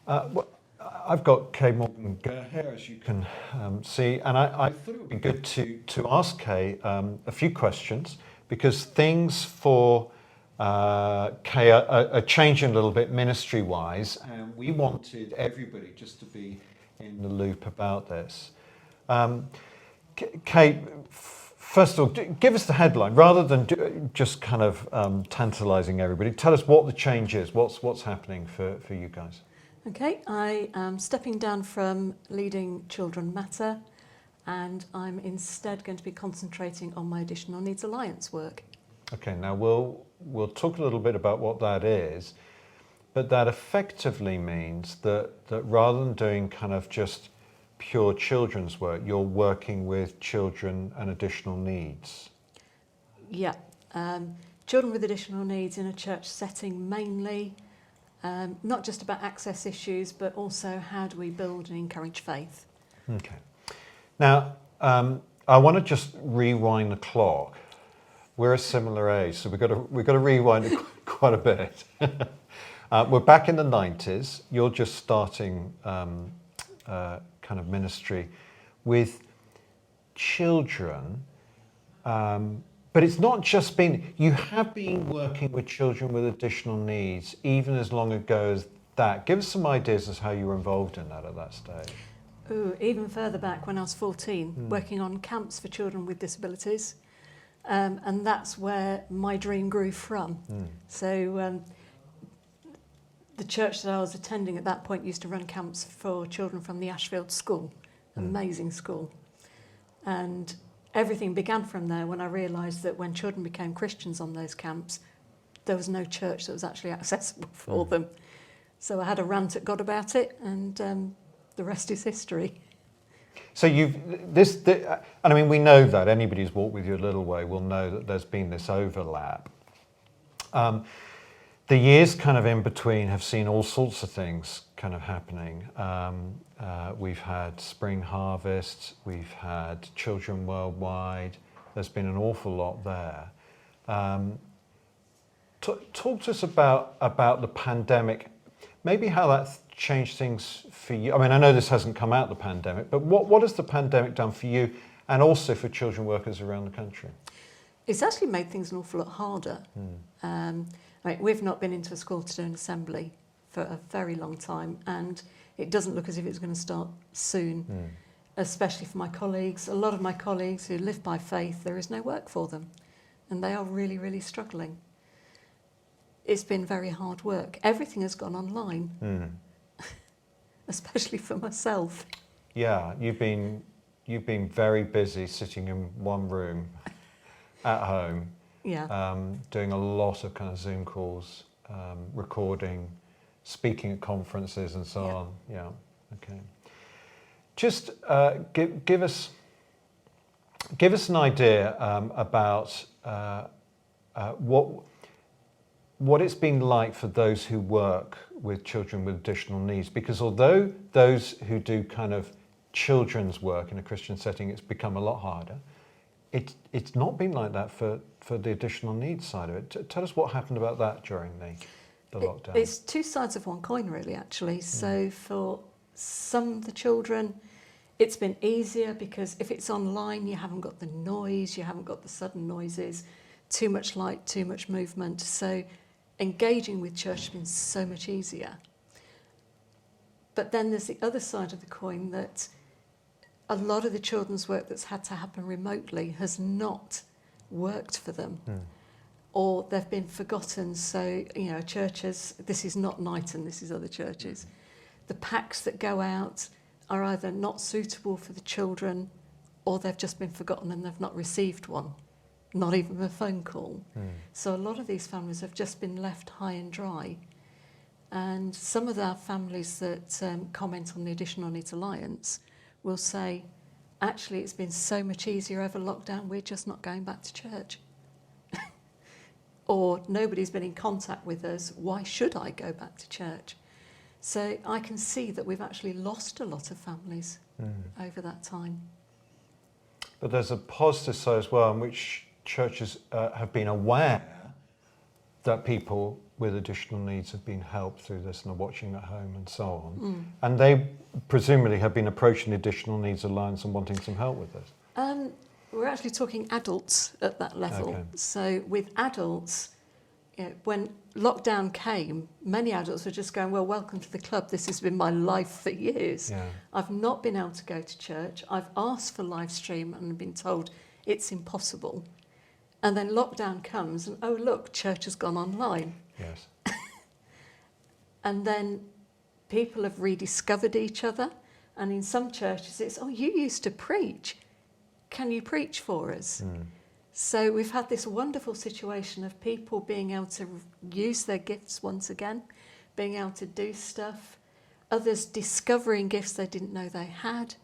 Well, I've got Kay Morgan Gurr here, as you can see, and I thought it would be good to ask Kay a few questions, because things for Kay are changing a little bit ministry-wise, and we wanted everybody just to be in the loop about this. Kay, first of all, give us the headline, rather than just kind of tantalising everybody. Tell us what the change is, what's happening for you guys. Okay, I am stepping down from leading Children Matter, and I'm instead going to be concentrating on my Additional Needs Alliance work. Okay, now we'll talk a little bit about what that is, but that effectively means that rather than doing kind of just pure children's work, you're working with children and additional needs. Yeah, children with additional needs in a church setting mainly. Not just about access issues, but also how do we build and encourage faith. Okay. Now, I want to just rewind the clock. We're a similar age, so we've got to rewind it quite a bit. We're back in the 90s. You're just starting kind of ministry with children. But it's not just been, you have been working with children with additional needs even as long ago as that. Give us some ideas as how you were involved in that at that stage. Ooh, even further back when I was 14, working on camps for children with disabilities. And that's where my dream grew from. So the church that I was attending at that point used to run camps for children from the Ashfield School, amazing school. And everything began from there when I realised that when children became Christians on those camps, there was no church that was actually accessible for them. So I had a rant at God about it, and the rest is history. So and I mean, we know that anybody who's walked with you a little way will know that there's been this overlap. The years kind of in between have seen all sorts of things kind of happening. We've had Spring Harvest, we've had Children Worldwide. There's been an awful lot there. Talk to us about the pandemic, maybe how that's changed things for you. I mean, I know this hasn't come out of the pandemic, but what has the pandemic done for you and also for children workers around the country? It's actually made things an awful lot harder. I mean, we've not been into a school to do an assembly for a very long time, and it doesn't look as if it's going to start soon, especially for my colleagues. A lot of my colleagues who live by faith, there is no work for them, and they are really, really struggling. It's been very hard work. Everything has gone online, especially for myself. Yeah, you've been very busy sitting in one room at home, doing a lot of kind of Zoom calls, recording, speaking at conferences and so on. Yeah, okay. Just give us an idea about what it's been like for those who work with children with additional needs, because although those who do kind of children's work in a Christian setting, it's become a lot harder, it's not been like that for the additional needs side of it. Tell us what happened about that during the lockdown. It's two sides of one coin, really, actually. So for some of the children, it's been easier because if it's online, you haven't got the noise, you haven't got the sudden noises, too much light, too much movement. So engaging with church has been so much easier. But then there's the other side of the coin, that a lot of the children's work that's had to happen remotely has not worked for them, or they've been forgotten. So, you know, churches, this is not Knighton, this is other churches. The packs that go out are either not suitable for the children, or they've just been forgotten and they've not received one, not even a phone call. So a lot of these families have just been left high and dry. And some of our families that comment on the Additional Needs Alliance will say, actually, it's been so much easier over lockdown, we're just not going back to church. Or nobody's been in contact with us, why should I go back to church? So I can see that we've actually lost a lot of families over that time. But there's a positive side as well, in which churches have been aware that people with additional needs have been helped through this and are watching at home and so on. And they presumably have been approaching the Additional Needs Alliance and wanting some help with this. We're actually talking adults at that level. Okay. So with adults, when lockdown came, many adults were just going, well, welcome to the club. This has been my life for years. Yeah. I've not been able to go to church. I've asked for live stream and been told it's impossible. And then lockdown comes and, oh, look, church has gone online. Yes. And then people have rediscovered each other. And in some churches, it's, oh, you used to preach. Can you preach for us? So we've had this wonderful situation of people being able to use their gifts once again, being able to do stuff, others discovering gifts they didn't know they had.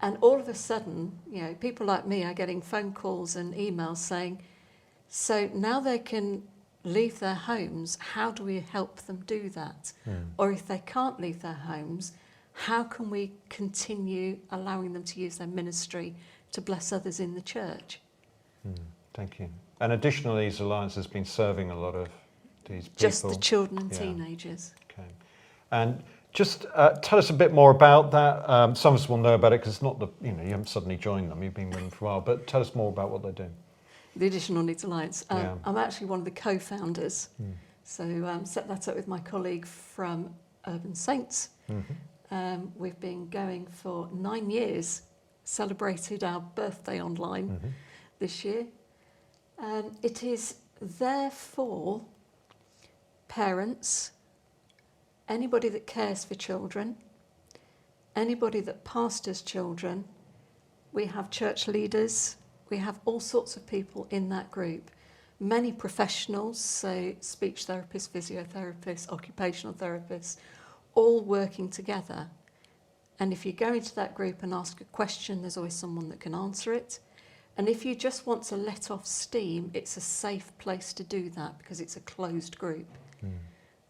And all of a sudden, people like me are getting phone calls and emails saying, so now they can leave their homes, how do we help them do that? Or if they can't leave their homes, how can we continue allowing them to use their ministry to bless others in the church? Thank you. And Additional Needs Alliance has been serving a lot of these people. Just the children and teenagers. Okay. And just tell us a bit more about that. Some of us will know about it because it's not you haven't suddenly joined them, you've been with them for a while, but tell us more about what they're doing. The Additional Needs Alliance. I'm actually one of the co-founders. So set that up with my colleague from Urban Saints. We've been going for 9 years, celebrated our birthday online this year. It is there for parents, anybody that cares for children, anybody that pastors children. We have church leaders. We have all sorts of people in that group. Many professionals, so speech therapists, physiotherapists, occupational therapists, all working together. And if you go into that group and ask a question, there's always someone that can answer it. And if you just want to let off steam, it's a safe place to do that because it's a closed group.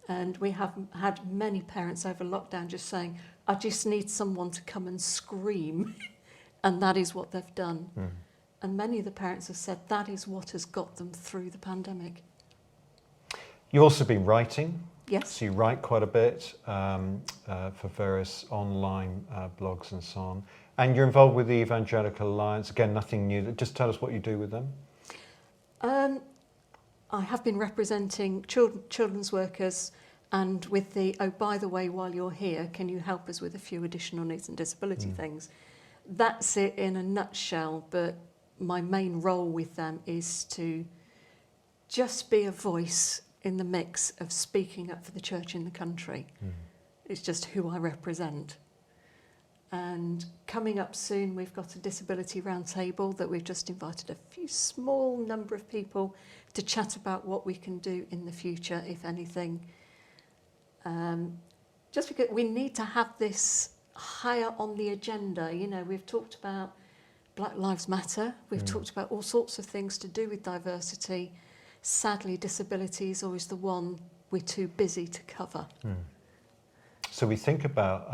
And we have had many parents over lockdown just saying, I just need someone to come and scream. And that is what they've done. And many of the parents have said that is what has got them through the pandemic. You've also been writing. Yes. So you write quite a bit for various online blogs and so on. And you're involved with the Evangelical Alliance. Again, nothing new. Just tell us what you do with them. I have been representing children's workers and with the, oh, by the way, while you're here, can you help us with a few additional needs and disability things? That's it in a nutshell, but my main role with them is to just be a voice in the mix of speaking up for the church in the country. It's just who I represent. And coming up soon, we've got a disability roundtable that we've just invited a few small number of people to chat about what we can do in the future, if anything. Just because we need to have this higher on the agenda. We've talked about Black Lives Matter. We've talked about all sorts of things to do with diversity. Sadly, disability is always the one we're too busy to cover. So we think about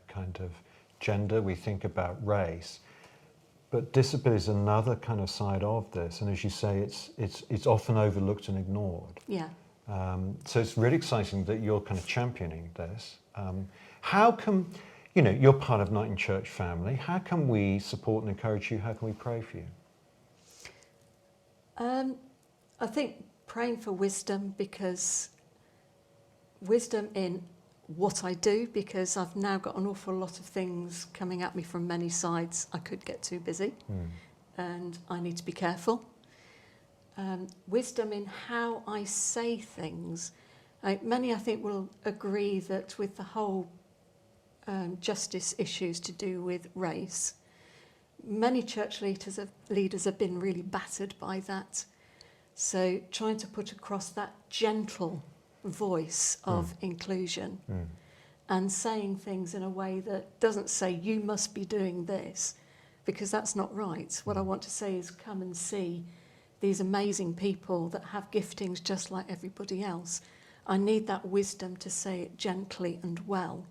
kind of gender, we think about race, but disability is another kind of side of this. And as you say, it's often overlooked and ignored. Yeah. So it's really exciting that you're kind of championing this. How can, you're part of Night in Church family. How can we support and encourage you? How can we pray for you? I think praying for wisdom, because wisdom in what I do, because I've now got an awful lot of things coming at me from many sides. I could get too busy and I need to be careful. Wisdom in how I say things. Many, I think, will agree that with the whole justice issues to do with race, many church leaders have been really battered by that. So trying to put across that gentle voice of inclusion and saying things in a way that doesn't say you must be doing this, because that's not right. What I want to say is come and see these amazing people that have giftings just like everybody else. I need that wisdom to say it gently and well,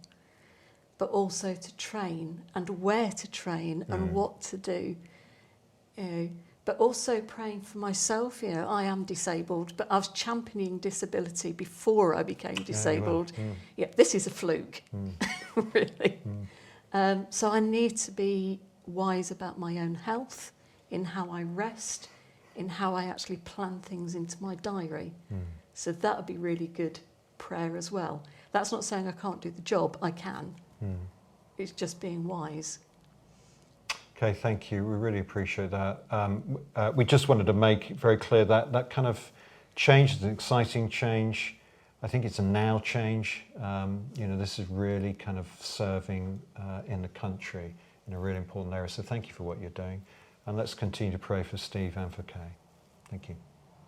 but also to train and where to train and what to do. but also praying for myself. You know, I am disabled, but I was championing disability before I became disabled. Yeah, this is a fluke, really. So I need to be wise about my own health, in how I rest, in how I actually plan things into my diary. So that would be really good prayer as well. That's not saying I can't do the job, I can. It's just being wise. Okay, thank you. We really appreciate that. We just wanted to make very clear that that kind of change is an exciting change. I think it's a now change. You know, this is really kind of serving in the country in a really important area. So thank you for what you're doing. And let's continue to pray for Steve and for Kay. Thank you.